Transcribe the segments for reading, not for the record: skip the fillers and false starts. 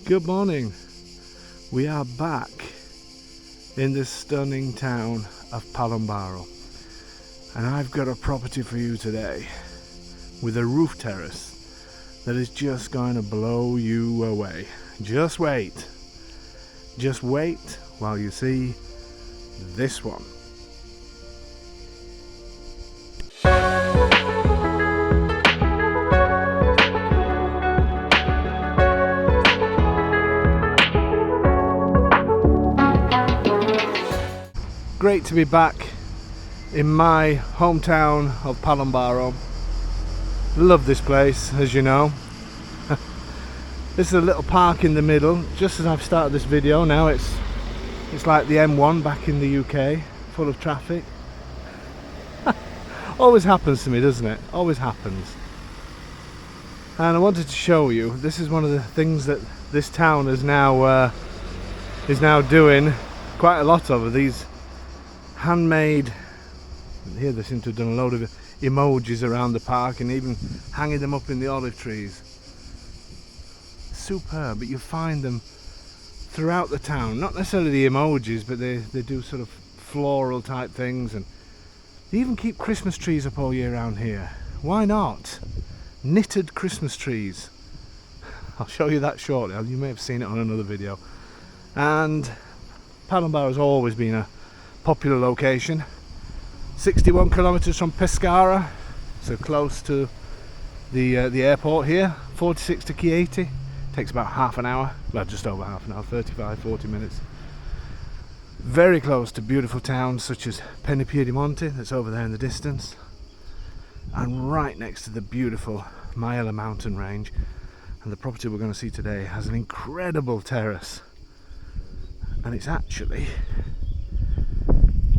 Good morning. We are back in this stunning town of Palombaro, and I've got a property for you today with a roof terrace that is just going to blow you away. Just wait while you see this one. Great to be back in my hometown of Palombaro. Love this place, as you know. This is a little park in the middle. Just as I've started this video now, it's like the M1 back in the UK, full of traffic. Always happens to me, doesn't it? Always happens. And I wanted to show you, this is one of the things that this town is now doing quite a lot of, these handmade. Here they seem to have done a load of emojis around the park and even hanging them up in the olive trees. Superb, but you find them throughout the town. Not necessarily the emojis, but they do sort of floral type things, and they even keep Christmas trees up all year round here. Why not? Knitted Christmas trees. I'll show you that shortly. You may have seen it on another video. And Palombaro has always been a popular location. 61 kilometers from Pescara, so close to the airport here. 46 to Chieti, takes about half an hour, well, just over half an hour, 35-40 minutes. Very close to beautiful towns such as Piedimonte, that's over there in the distance, and right next to the beautiful Maella mountain range. And the property we're going to see today has an incredible terrace, and it's actually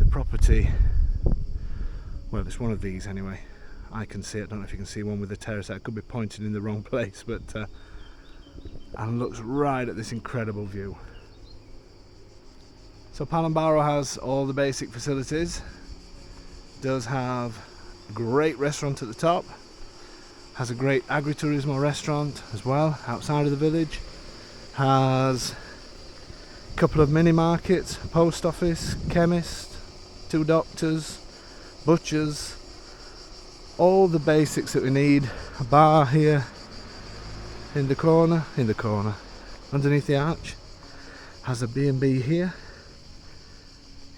property, well, it's one of these anyway. I can see it. I don't know if you can see one with a terrace. I could be pointing in the wrong place, but and looks right at this incredible view. So Palombaro has all the basic facilities. Does have a great restaurant at the top. Has a great agriturismo restaurant as well outside of the village. Has a couple of mini markets, post office, chemist, 2 doctors, butchers, all the basics that we need. A bar here in the corner, underneath the arch. Has a B&B here.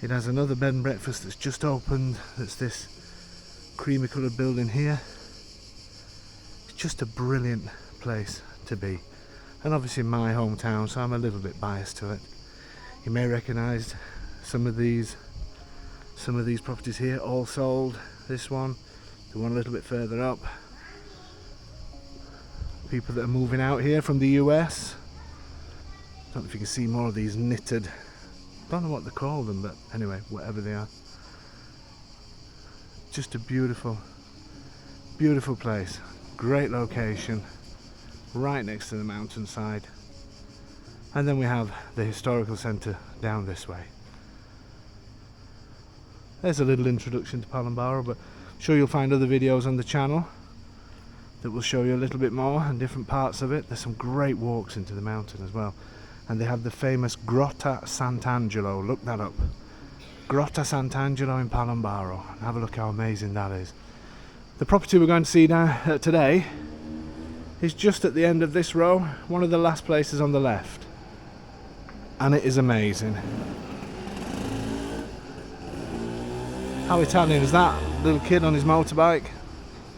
It has another bed and breakfast that's just opened, that's this creamy coloured building here. It's just a brilliant place to be, and obviously my hometown, so I'm a little bit biased to it. You may recognise some of these properties here, all sold. This one, the one a little bit further up. People that are moving out here from the US. Don't know if you can see more of these knitted, don't know what they call them, but anyway, whatever they are. Just a beautiful place. Great location, right next to the mountainside. And then we have the historical centre down this way. There's a little introduction to Palombaro, but I'm sure you'll find other videos on the channel that will show you a little bit more and different parts of it. There's some great walks into the mountain as well. And they have the famous Grotta Sant'Angelo. Look that up. Grotta Sant'Angelo in Palombaro. Have a look how amazing that is. The property we're going to see now today is just at the end of this row, one of the last places on the left. And it is amazing. How Italian is that? Little kid on his motorbike.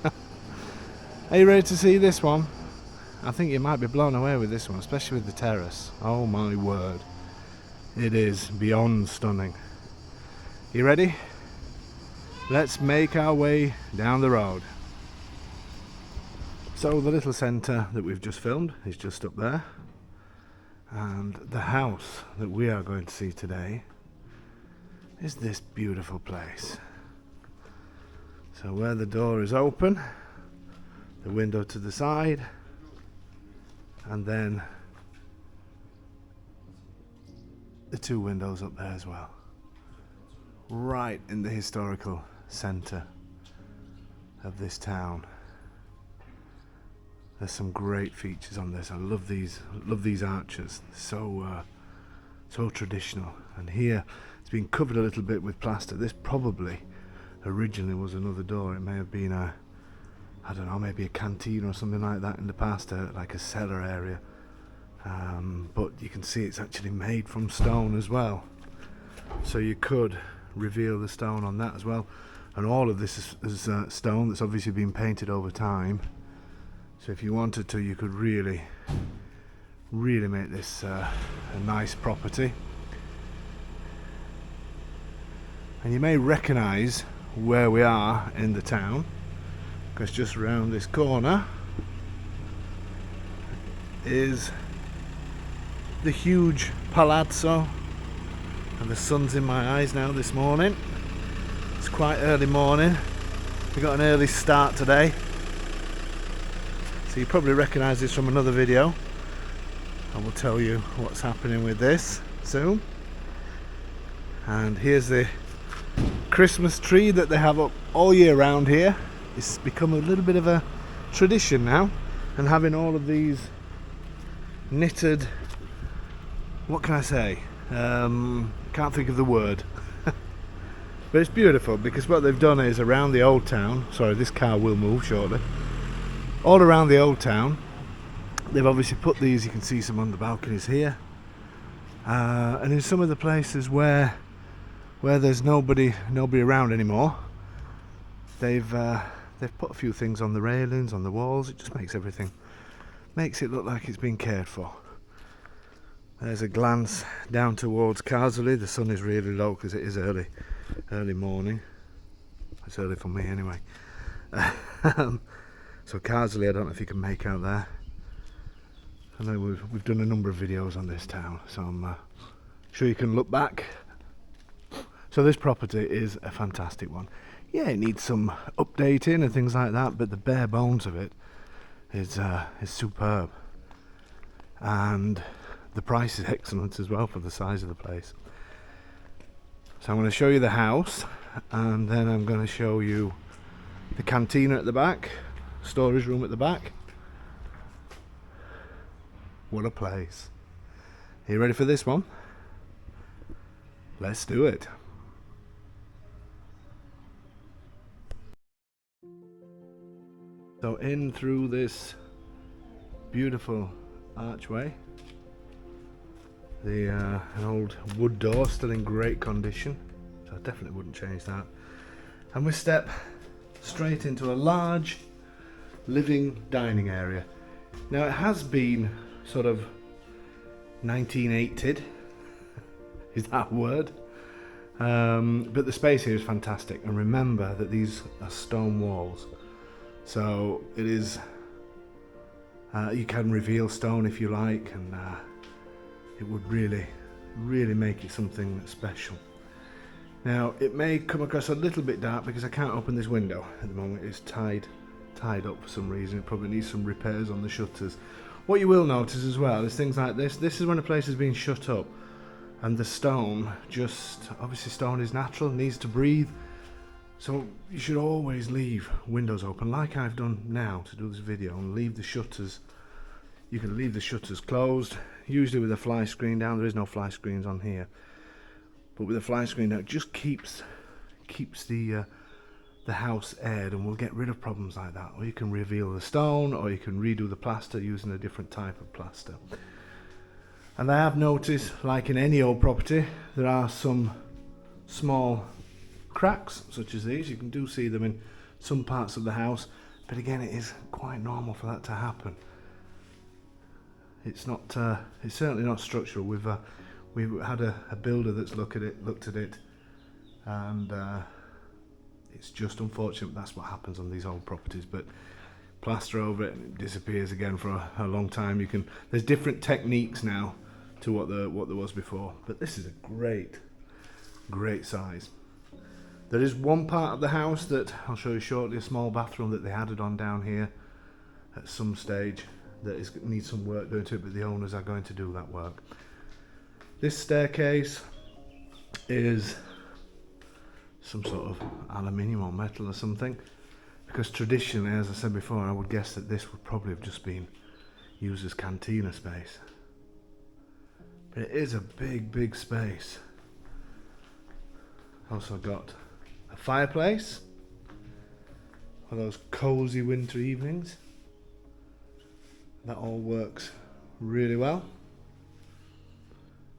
Are you ready to see this one? I think you might be blown away with this one, especially with the terrace. Oh my word. It is beyond stunning. You ready? Let's make our way down the road. So the little centre that we've just filmed is just up there. And the house that we are going to see today is this beautiful place. So where the door is open, the window to the side, and then the 2 windows up there as well, right in the historical centre of this town. There's some great features on this. I love these arches. So so traditional. And here it's been covered a little bit with plaster. This probably originally was another door. It may have been a, I don't know, maybe a cantina or something like that in the past, like a cellar area. But you can see it's actually made from stone as well. So you could reveal the stone on that as well. And all of this is stone that's obviously been painted over time. So if you wanted to, you could really make this a nice property. And you may recognise where we are in the town, because just around this corner is the huge palazzo, and the sun's in my eyes now this morning. It's quite early morning. We got an early start today, so you probably recognise this from another video. I will tell you what's happening with this soon. And here's the Christmas tree that they have up all year round here. It's become a little bit of a tradition now, and having all of these knitted, what can I say, can't think of the word. But it's beautiful, because what they've done is around the old town, sorry, this car will move shortly, all around the old town they've obviously put these. You can see some on the balconies here, and in some of the places where there's nobody around anymore, they've put a few things on the railings, on the walls. It just makes it look like it's been cared for. There's a glance down towards Carsley. The sun is really low because it is early morning. It's early for me anyway. So Carsley, I don't know if you can make out there. I know we've done a number of videos on this town, so I'm sure you can look back. So this property is a fantastic one. Yeah, it needs some updating and things like that, but the bare bones of it is superb, and the price is excellent as well for the size of the place. So I'm going to show you the house, and then I'm going to show you the cantina at the back, storage room at the back. What a place. Are you ready for this one? Let's do it. So in through this beautiful archway, an old wood door, still in great condition, so I definitely wouldn't change that. And we step straight into a large living dining area. Now it has been sort of 1980'd, is that a word? But the space here is fantastic, and remember that these are stone walls, so it is, you can reveal stone if you like, and it would really make it something special. Now it may come across a little bit dark because I can't open this window at the moment. It's tied up for some reason. It probably needs some repairs on the shutters. What you will notice as well is things like this. This is when a place has been shut up, and the stone, just obviously stone is natural, needs to breathe, so you should always leave windows open, like I've done now to do this video, and leave the shutters. You can leave the shutters closed, usually with a fly screen down. There is no fly screens on here, but with a fly screen down, it just keeps the house aired, and we'll get rid of problems like that. Or you can reveal the stone, or you can redo the plaster using a different type of plaster. And I have noticed, like in any old property, there are some small cracks such as these. You can see them in some parts of the house, but again, it is quite normal for that to happen. It's not. It's certainly not structural. We've had a builder that's looked at it, and it's just unfortunate that's what happens on these old properties. But plaster over it and it disappears again for a long time. There's different techniques now to what there was before, but this is a great size. There is one part of the house that I'll show you shortly, a small bathroom that they added on down here at some stage that needs some work doing to it, but the owners are going to do that work. This staircase is some sort of aluminium or metal or something, because traditionally, as I said before, I would guess that this would probably have just been used as cantina space. But it is a big space. Also got a fireplace for those cozy winter evenings. That all works really well.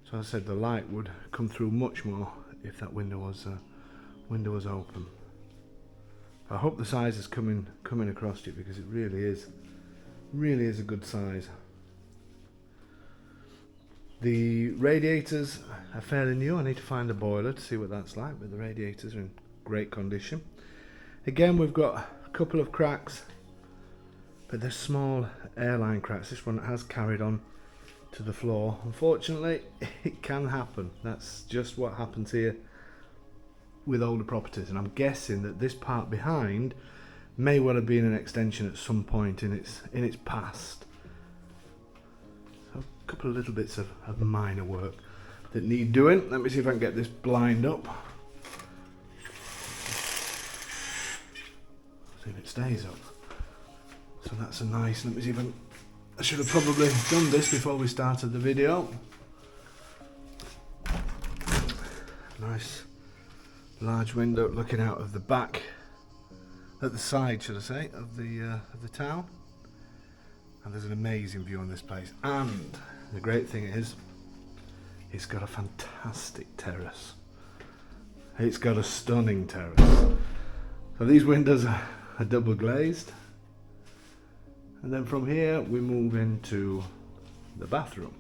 So as I said, the light would come through much more if that window was open. I hope the size is coming across to you, because it really is a good size. The radiators are fairly new. I need to find a boiler to see what that's like, but the radiators are in great condition. Again, we've got a couple of cracks, but they're small airline cracks. This one has carried on to the floor. Unfortunately, it can happen. That's just what happens here with older properties, and I'm guessing that this part behind may well have been an extension at some point in its past. So a couple of little bits of minor work that need doing. Let me see if I can get this blind up. See if it stays up. So that's a nice, let me see if I should have probably done this before we started the video. Nice large window looking out of the back, at the side should I say, of the town. And there's an amazing view on this place. And the great thing is, it's got a fantastic terrace. It's got a stunning terrace. So these windows are double glazed. And then from here we move into the bathroom.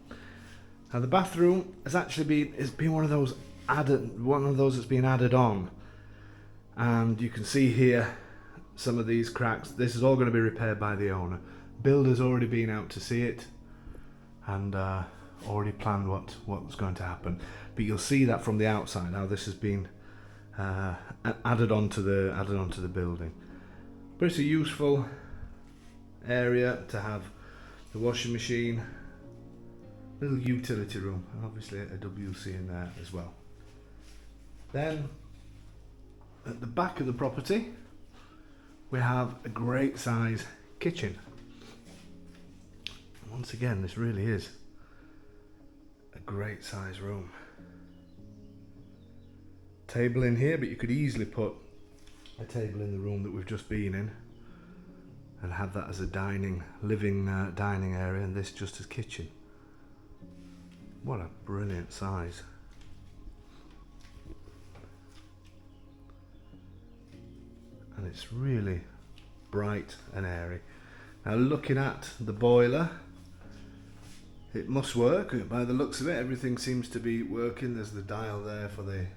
Now the bathroom has actually been one of those that's been added on, and you can see here some of these cracks. This is all going to be repaired by the owner. Builder's already been out to see it and already planned what's going to happen. But you'll see that from the outside how this has been added onto the building. But it's a useful area to have the washing machine, little utility room, and obviously a WC in there as well. Then at the back of the property we have a great size kitchen. Once again, this really is a great size room. Table in here, but you could easily put a table in the room that we've just been in and have that as a dining area, and this just as kitchen. What a brilliant size. And it's really bright and airy. Now looking at the boiler, it must work. By the looks of it, everything seems to be working. There's the dial there for the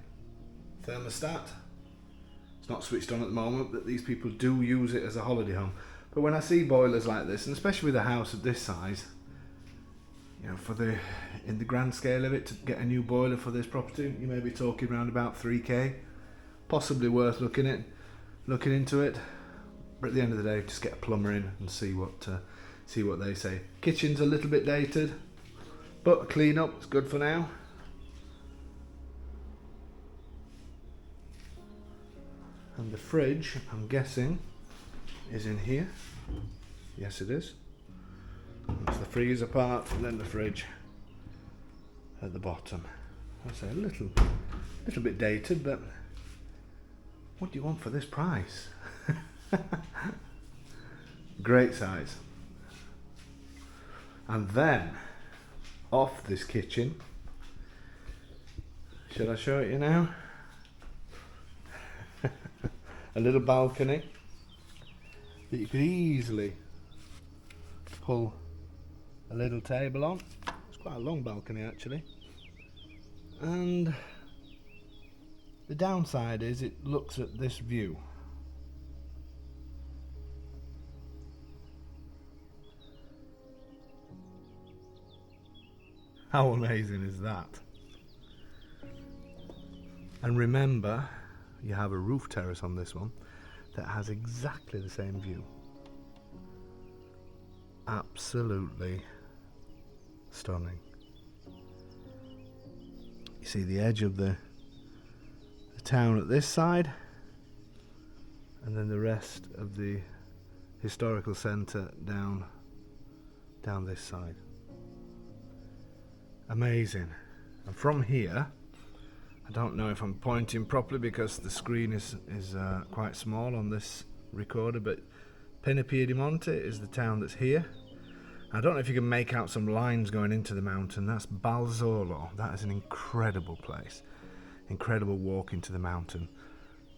thermostat. It's not switched on at the moment, but these people do use it as a holiday home. But when I see boilers like this, and especially with a house of this size, you know, in the grand scale of it, to get a new boiler for this property, you may be talking around about 3k. Possibly worth looking into it. But at the end of the day, just get a plumber in and see what they say. Kitchen's a little bit dated, but a clean up is good for now. And the fridge, I'm guessing, is in here. Yes, it is. That's the freezer part, and then the fridge at the bottom. I'd say a little bit dated, but what do you want for this price? Great size. And then off this kitchen, should I show it you now? A little balcony that you could easily pull a little table on. It's quite a long balcony actually. And the downside is it looks at this view. How amazing is that? And remember, you have a roof terrace on this one that has exactly the same view. Absolutely stunning. You see the edge of the town at this side, and then the rest of the historical centre down this side. Amazing. And from here, I don't know if I'm pointing properly because the screen is quite small on this recorder, but Piedimonte is the town that's here. I don't know if you can make out some lines going into the mountain. That's Balzolo. That is an incredible place. Incredible walk into the mountain.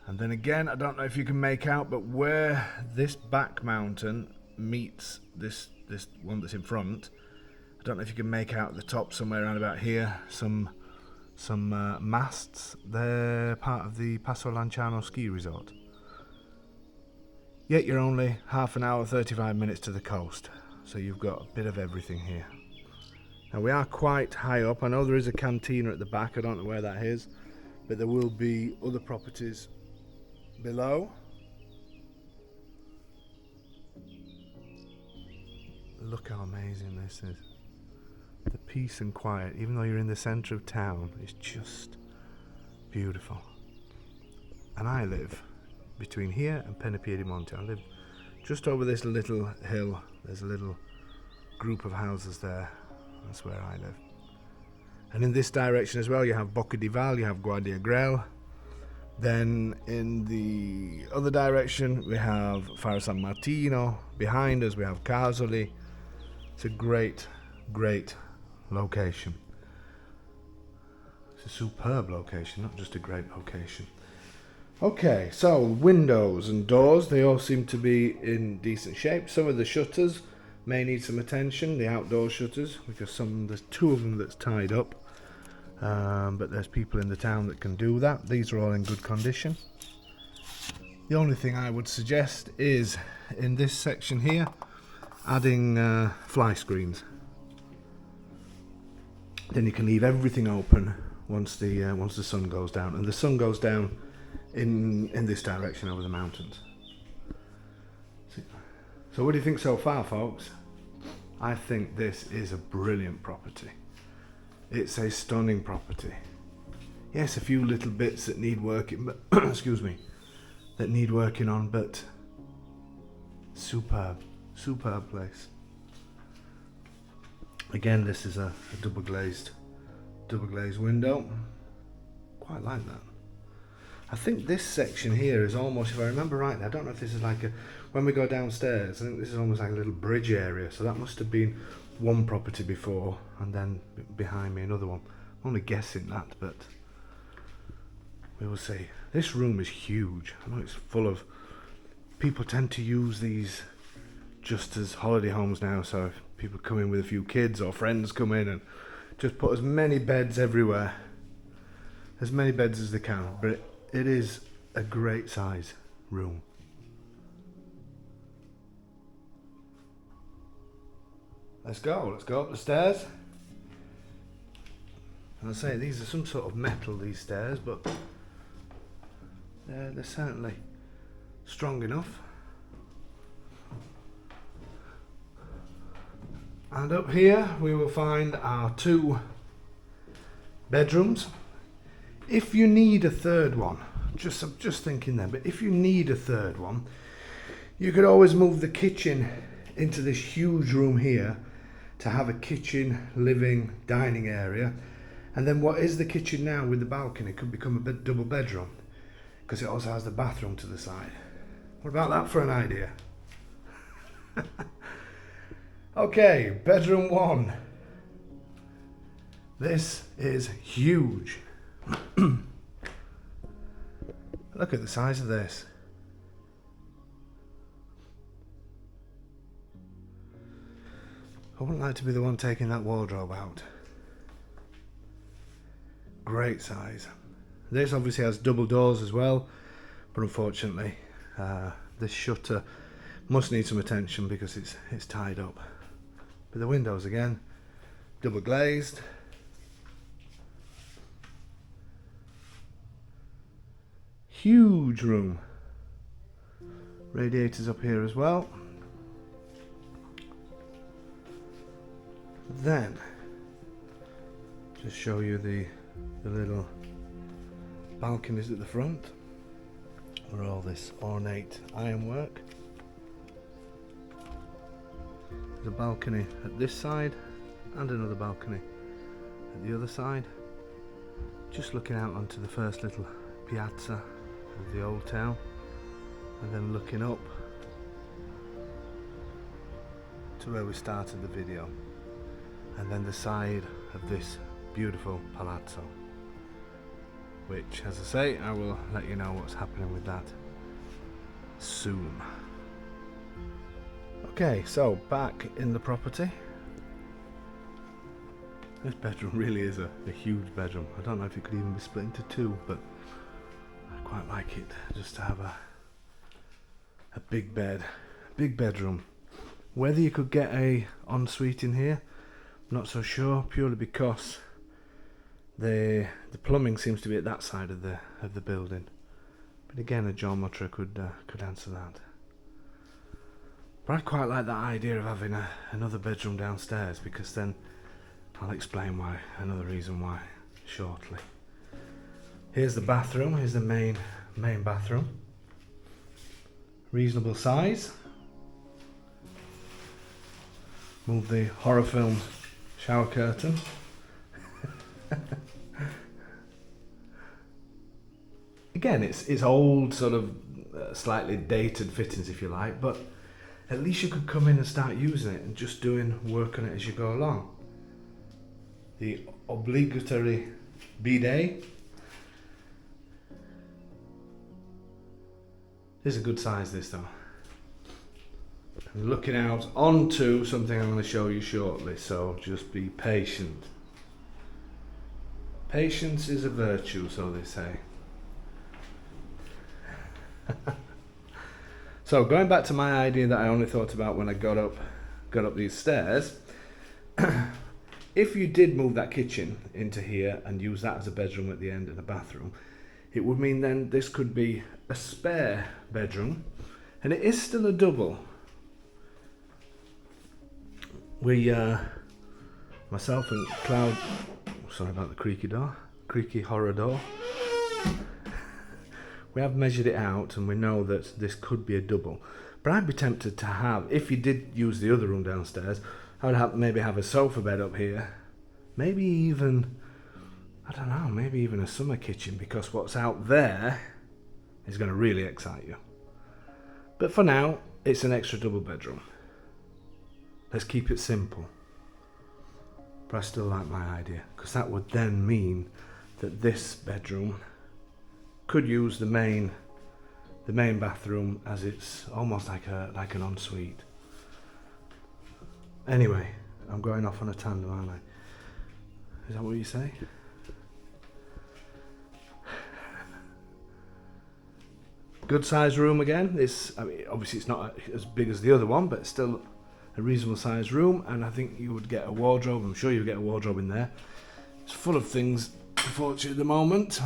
And then again, I don't know if you can make out, but where this back mountain meets this one that's in front, I don't know if you can make out the top somewhere around about here, some masts. They're part of the Passo Lanciano ski resort. Yet you're only half an hour, 35 minutes to the coast. So you've got a bit of everything here. Now we are quite high up. I know there is a cantina at the back. I don't know where that is, but there will be other properties below. Look how amazing this is. The peace and quiet, even though you're in the centre of town, is just beautiful. And I live between here and Piedimonte. I live just over this little hill. There's a little group of houses there. That's where I live. And in this direction as well, you have Bocca di Val, you have Guardia Grel. Then in the other direction, we have Faro San Martino. Behind us, we have Casoli. It's a great, great location. It's a superb location, not just a great location. Okay, so windows and doors, they all seem to be in decent shape. Some of the shutters may need some attention, the outdoor shutters, because there's two of them that's tied up. But there's people in the town that can do that. These are all in good condition. The only thing I would suggest is in this section here, adding fly screens. Then you can leave everything open once the sun goes down, and the sun goes down in this direction over the mountains. So what do you think so far, folks? I think this is a brilliant property. It's a stunning property. Yes, a few little bits that need working, but excuse me, that need working on, but superb place. Again, this is a double glazed window. Quite like that. I think this section here is almost, if I remember rightly, I don't know if this is like when we go downstairs, I think this is almost like a little bridge area. So that must have been one property before, and then behind me another one. I'm only guessing that, but we will see. This room is huge. I know it's full of, people tend to use these just as holiday homes now. So if people come in with a few kids or friends come in and just put as many beds everywhere, as many beds as they can, but it is a great size room. Let's go up the stairs. And I say these are some sort of metal, these stairs, but they're certainly strong enough. And up here we will find our two bedrooms. If you need a third one, I'm just thinking then, but if you need a third one, you could always move the kitchen into this huge room here to have a kitchen, living, dining area. And then what is the kitchen now with the balcony could become a double bedroom, because it also has the bathroom to the side. What about that for an idea? Okay, bedroom one. This is huge. Look at the size of this. I wouldn't like to be the one taking that wardrobe out. Great size. This obviously has double doors as well, but unfortunately this shutter must need some attention because it's tied up. But the windows again, double glazed. Huge room. Radiators up here as well. Then just show you the little balconies at the front. for all this ornate ironwork. There's a balcony at this side and another balcony at the other side, just looking out onto the first little piazza of the old town, and then looking up to where we started the video, and then the side of this beautiful palazzo, which, as I say, I will let you know what's happening with that soon. Okay, so back in the property. This bedroom really is a huge bedroom. I don't know if it could even be split into two, but I quite like it just to have a big bed, big bedroom. Whether you could get a ensuite in here, I'm not so sure, purely because the plumbing seems to be at that side of the building. But again, a geometer could answer that. But I quite like that idea of having another bedroom downstairs, because then I'll explain why, another reason why, shortly. Here's the bathroom, here's the main bathroom. Reasonable size. Move the horror film shower curtain. Again, it's old, sort of slightly dated fittings, if you like, but at least you could come in and start using it and just doing work on it as you go along. The obligatory bidet. This is a good size, this though. And looking out onto something I'm going to show you shortly, so just be patient. Patience is a virtue, so they say. So going back to my idea that I only thought about when I got up these stairs. If you did move that kitchen into here and use that as a bedroom at the end and a bathroom, it would mean then this could be a spare bedroom, and it is still a double. Myself and Cloud, sorry about the creaky horror door. We have measured it out and we know that this could be a double. But I'd be tempted to have, if you did use the other room downstairs, I would maybe have a sofa bed up here. Maybe even, I don't know, maybe even a summer kitchen, because what's out there is going to really excite you. But for now, it's an extra double bedroom. Let's keep it simple. But I still like my idea, because that would then mean that this bedroom could use the main bathroom, as it's almost like an ensuite. Anyway, I'm going off on a tandem, aren't I? Is that what you say? Good sized room again. I mean, obviously it's not as big as the other one, but it's still a reasonable sized room, and I think you would get a wardrobe. I'm sure you'll get a wardrobe in there. It's full of things, unfortunately, at the moment.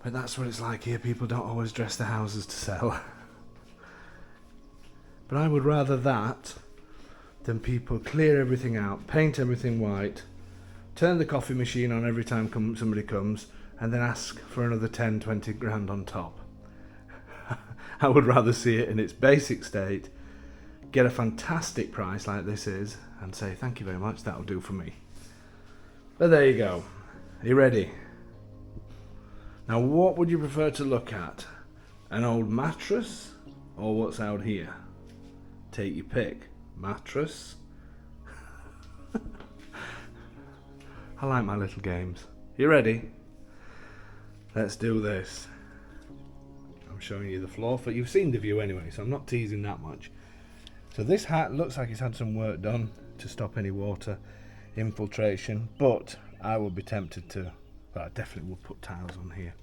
But that's what it's like here. People don't always dress their houses to sell. But I would rather that than people clear everything out, paint everything white, turn the coffee machine on every time somebody comes, and then ask for another 10, 20 grand on top. I would rather see it in its basic state, get a fantastic price like this is, and say thank you very much, that'll do for me. But there you go. Are you ready? Now, what would you prefer to look at? An old mattress or what's out here? Take your pick. Mattress. I like my little games. You ready? Let's do this. I'm showing you the floor, but you've seen the view anyway, so I'm not teasing that much. So this hat looks like it's had some work done to stop any water infiltration, but I would be tempted to, well, I definitely would put tiles on here.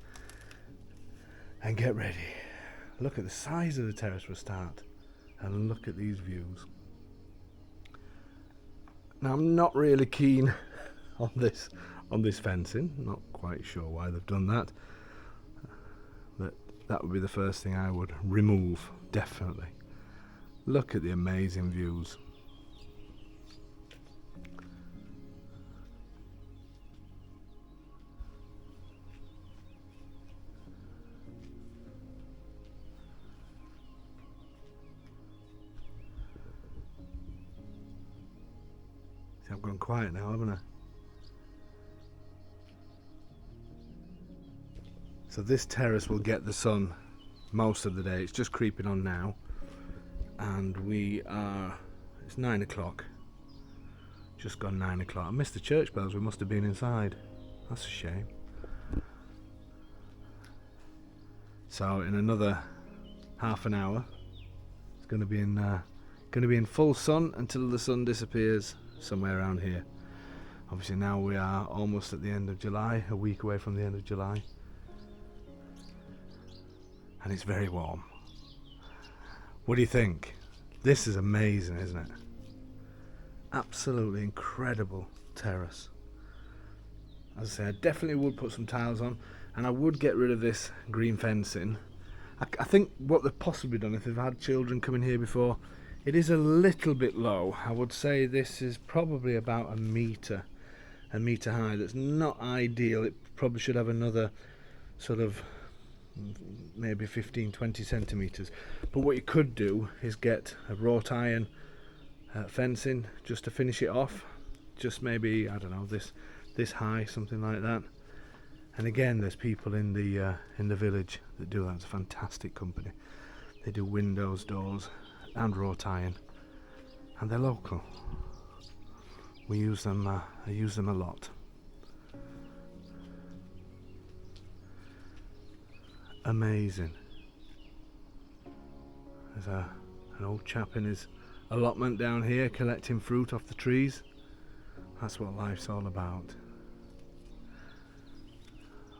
And get ready. Look at the size of the terrace for a start, and look at these views. Now, I'm not really keen on this fencing. Not quite sure why they've done that. But that would be the first thing I would remove, definitely. Look at the amazing views. gone quiet now, haven't I? So this terrace will get the sun most of the day. It's just creeping on now, and it's 9 o'clock. Just gone 9 o'clock. I missed the church bells. We must have been inside. That's a shame. So in another half an hour, it's going to be in full sun until the sun disappears somewhere around here. Obviously now we are almost at the end of July, a week away from the end of July, and it's very warm. What do you think? This is amazing, isn't it? Absolutely incredible terrace. As I say, I definitely would put some tiles on, and I would get rid of this green fencing. I think what they've possibly done, if they've had children come in here before, it is a little bit low. I would say this is probably about a metre high. That's not ideal. It probably should have another sort of maybe 15-20 centimetres. But what you could do is get a wrought iron fencing just to finish it off, just maybe, I don't know, this high, something like that. And again, there's people in the village that do that. It's a fantastic company. They do windows, doors and wrought iron, and they're local. We use them. I use them a lot. Amazing. There's an old chap in his allotment down here collecting fruit off the trees. That's what life's all about.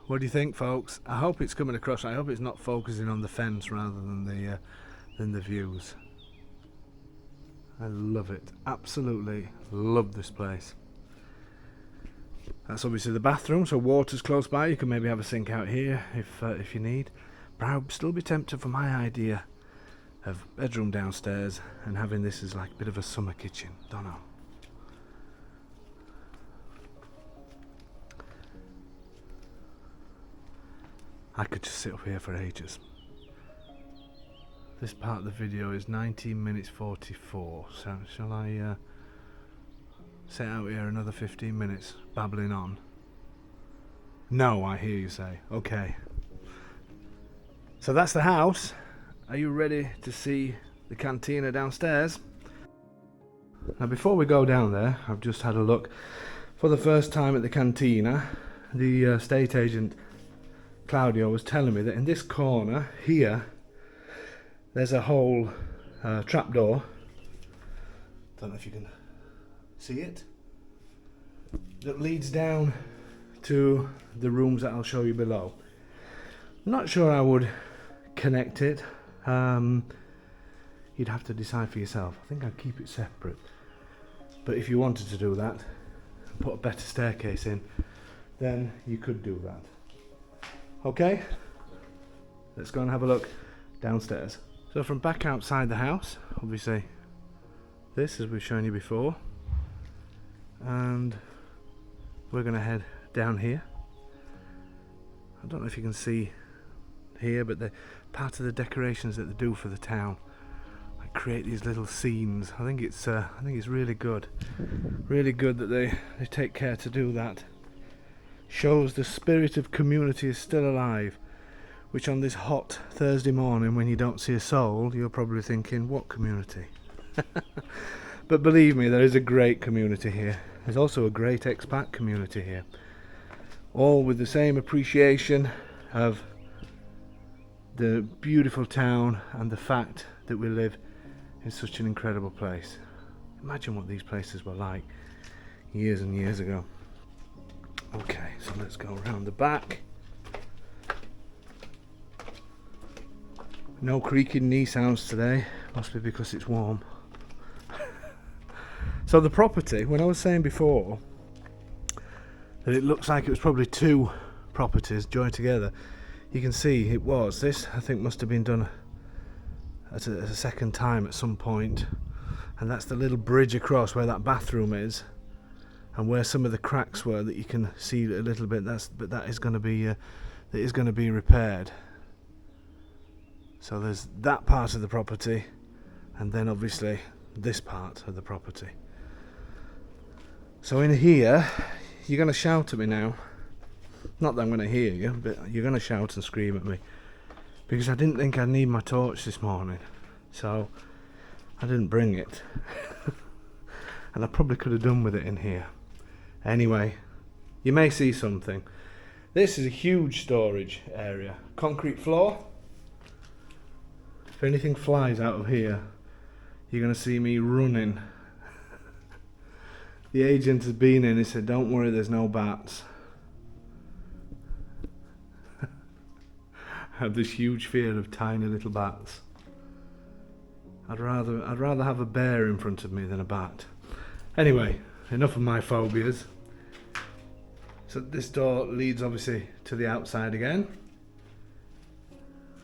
What do you think, folks? I hope it's coming across. I hope it's not focusing on the fence rather than the views. I love it. Absolutely love this place. That's obviously the bathroom, so water's close by. You can maybe have a sink out here if you need. But I would still be tempted for my idea of bedroom downstairs and having this as like a bit of a summer kitchen. Don't know. I could just sit up here for ages. This part of the video is 19 minutes 44, so shall I sit out here another 15 minutes babbling on? No, I hear you say. Okay. So that's the house. Are you ready to see the cantina downstairs? Now before we go down there, I've just had a look for the first time at the cantina. The estate agent Claudio was telling me that in this corner here there's a whole trapdoor. Don't know if you can see it, that leads down to the rooms that I'll show you below. Not sure I would connect it. You'd have to decide for yourself. I think I'd keep it separate, but if you wanted to do that, put a better staircase in, then you could do that. Okay, let's go and have a look downstairs. So from back outside the house, obviously this, as we've shown you before, and we're going to head down here. I don't know if you can see here, but the part of the decorations that they do for the town, like create these little scenes. I think it's really good that they take care to do that. Shows the spirit of community is still alive, which on this hot Thursday morning when you don't see a soul, you're probably thinking, what community? But believe me, there is a great community here. There's also a great expat community here, all with the same appreciation of the beautiful town and the fact that we live in such an incredible place. Imagine what these places were like years and years ago. Okay, so let's go around the back. No creaking knee sounds today, must be because it's warm. So the property, when I was saying before that it looks like it was probably two properties joined together, you can see it was. This, I think, must have been done at a second time at some point, and that's the little bridge across where that bathroom is, and where some of the cracks were that you can see a little bit. But that is going to be repaired. So there's that part of the property, and then obviously this part of the property. So in here, you're going to shout at me now. Not that I'm going to hear you, but you're going to shout and scream at me. Because I didn't think I'd need my torch this morning. So I didn't bring it. And I probably could have done with it in here. Anyway, you may see something. This is a huge storage area. Concrete floor. If anything flies out of here, you're going to see me running. The agent has been in, he said, don't worry, there's no bats. I have this huge fear of tiny little bats. I'd rather have a bear in front of me than a bat. Anyway, enough of my phobias. So this door leads obviously to the outside again.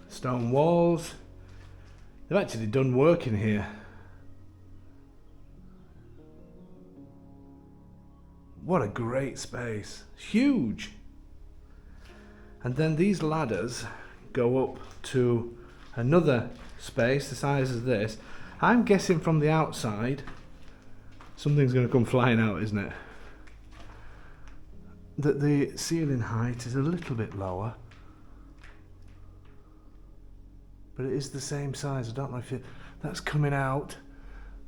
Stone walls. They've actually done work in here. What a great space. Huge. And then these ladders go up to another space the size of this. I'm guessing from the outside something's going to come flying out, isn't it? That the ceiling height is a little bit lower, but it is the same size. I don't know if that's coming out,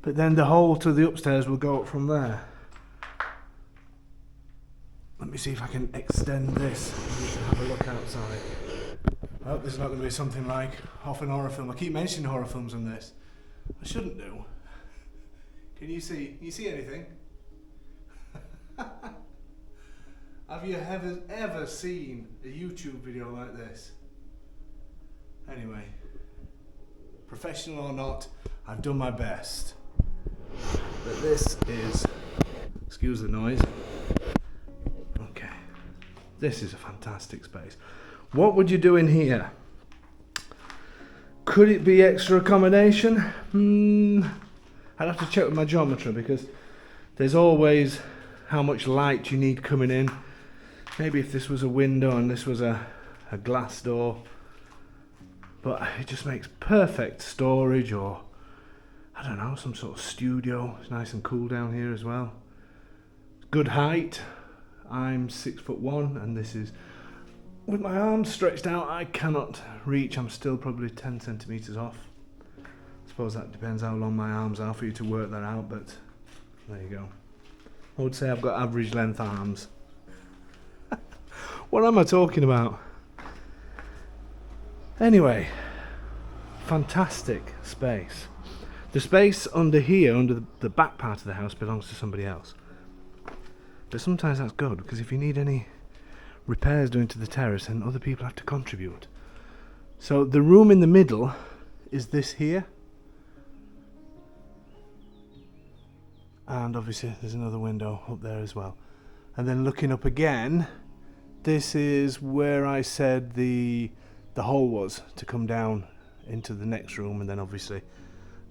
but then the hole to the upstairs will go up from there. Let me see if I can extend this and you can have a look outside. I hope there's not going to be something like off an horror film. I keep mentioning horror films on this. I shouldn't do. Can you see? Can you see anything? Have you ever seen a YouTube video like this? Anyway, professional or not, I've done my best. But this is, excuse the noise. Okay, this is a fantastic space. What would you do in here? Could it be extra accommodation? I'd have to check with my geometry because there's always how much light you need coming in. Maybe if this was a window and this was a glass door. But it just makes perfect storage, or I don't know, some sort of studio. It's nice and cool down here as well. Good height. I'm 6'1" and this is, with my arms stretched out, I cannot reach. I'm still probably 10 centimeters off. I suppose that depends how long my arms are for you to work that out, but there you go. I would say I've got average length arms. What am I talking about? Anyway, fantastic space. The space under here, under the back part of the house, belongs to somebody else. But sometimes that's good, because if you need any repairs doing to the terrace, then other people have to contribute. So the room in the middle is this here. And obviously there's another window up there as well. And then looking up again, this is where I said the hole was to come down into the next room, and then obviously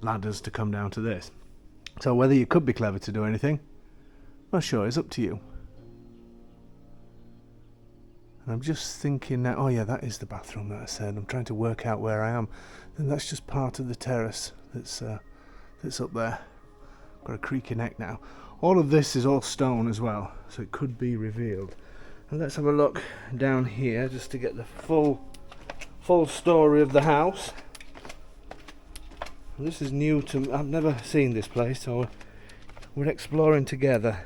ladders to come down to this. So whether you could be clever to do anything, well, sure, it's up to you. And I'm just thinking now, oh yeah, that is the bathroom that I said. I'm trying to work out where I am. And that's just part of the terrace that's up there. Got a creaky neck now. All of this is all stone as well, so it could be revealed. And let's have a look down here just to get the full story of the house. And this is new to me. I've never seen this place, so we're exploring together.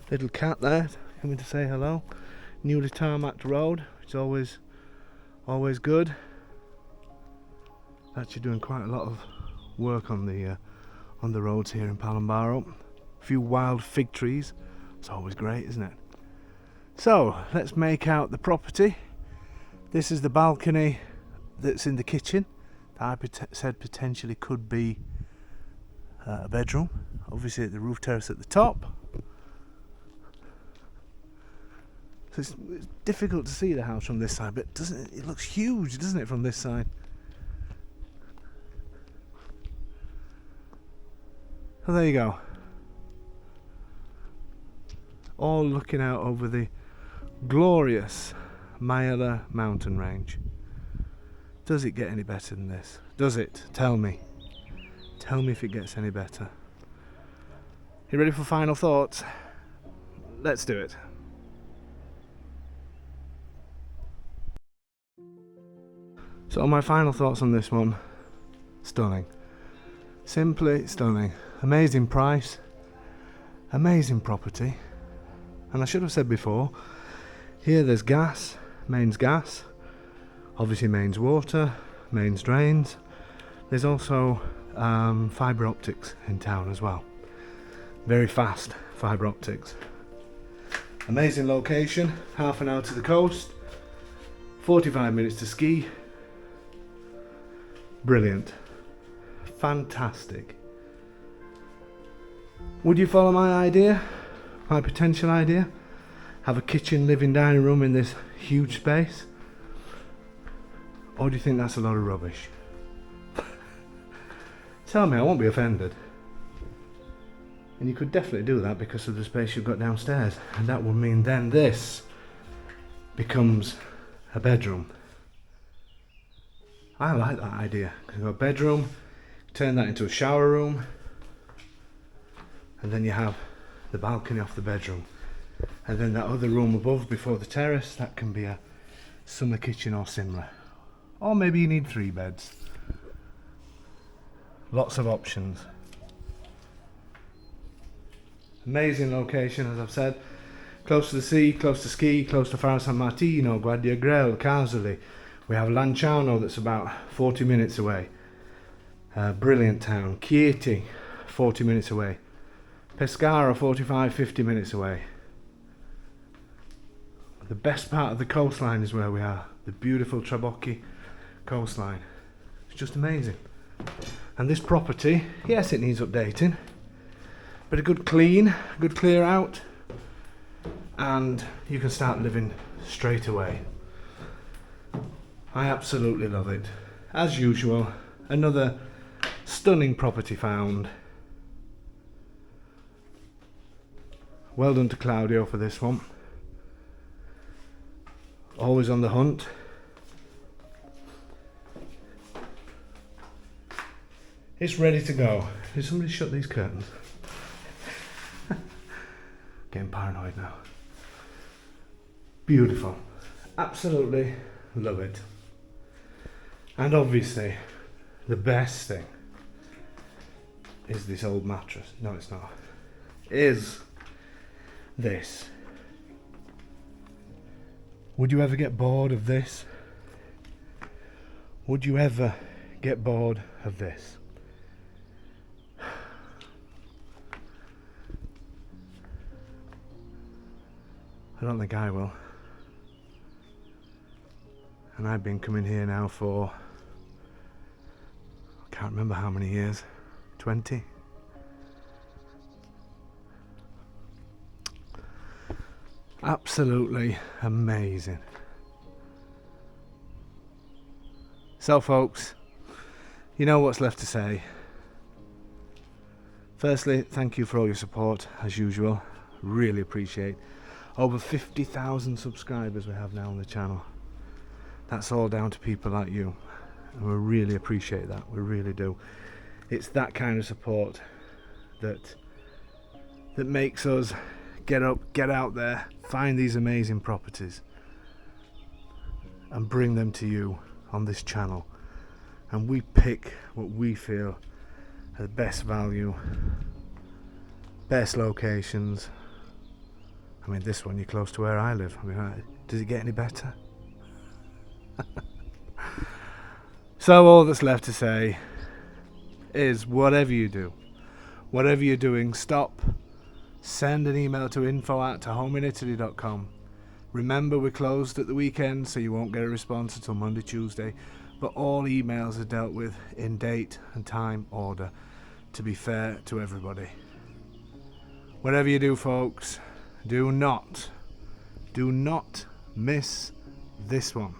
Little cat there coming to say hello. Newly tarmacked road, which is always good. Actually doing quite a lot of work on the roads here in Palombaro. A few wild fig trees. It's always great, isn't it? So let's make out the property. This is the balcony that's in the kitchen. I said potentially could be a bedroom. Obviously the roof terrace at the top. So it's difficult to see the house from this side, but it looks huge, doesn't it, from this side? So there you go. All looking out over the glorious Maella mountain range. Does it get any better than this? Does it? Tell me. Tell me if it gets any better. You ready for final thoughts? Let's do it. So my final thoughts on this one: stunning. Simply stunning. Amazing price. Amazing property. And I should have said before, here there's gas, mains gas, obviously mains water, mains drains. There's also fibre optics in town as well. Very fast fibre optics. Amazing location, half an hour to the coast, 45 minutes to ski. Brilliant. Fantastic. Would you follow my idea? My potential idea? Have a kitchen, living, dining room in this huge space? Or do you think that's a lot of rubbish? Tell me, I won't be offended. And you could definitely do that because of the space you've got downstairs. And that would mean then this becomes a bedroom. I like that idea. You've got a bedroom, turn that into a shower room, and then you have the balcony off the bedroom. And then that other room above before the terrace, that can be a summer kitchen or similar. Or maybe you need 3 beds. Lots of options. Amazing location, as I've said. Close to the sea, close to ski, close to Faro San Martino, Guardia Grel, Casoli. We have Lanciano that's about 40 minutes away. Brilliant town. Chieti, 40 minutes away. Pescara, 45-50 minutes away. The best part of the coastline is where we are. The beautiful Trabocchi coastline. It's just amazing. And this property, yes, it needs updating, but a good clean, a good clear out, and you can start living straight away. I absolutely love it. As usual, another stunning property found. Well done to Claudio for this one. Always on the hunt. It's ready to go. Did somebody shut these curtains? Getting paranoid now. Beautiful. Absolutely love it. And obviously, the best thing is this old mattress. No, it's not. Is this. Would you ever get bored of this? Would you ever get bored of this? I don't think I will. And I've been coming here now for, I can't remember how many years, 20? Absolutely amazing. So folks, you know what's left to say. Firstly, thank you for all your support, as usual. Really appreciate. Over 50,000 subscribers we have now on the channel. That's all down to people like you, and we really appreciate that. We really do. It's that kind of support that makes us get up, get out there, find these amazing properties and bring them to you on this channel. And we pick what we feel are the best value, best locations. I mean, this one, you're close to where I live. I mean, does it get any better? So all that's left to say is, whatever you do, whatever you're doing, stop, send an email to info@homeinitaly.com. Remember, we're closed at the weekend, so you won't get a response until Monday, Tuesday, but all emails are dealt with in date and time order, to be fair to everybody. Whatever you do, folks, do not miss this one.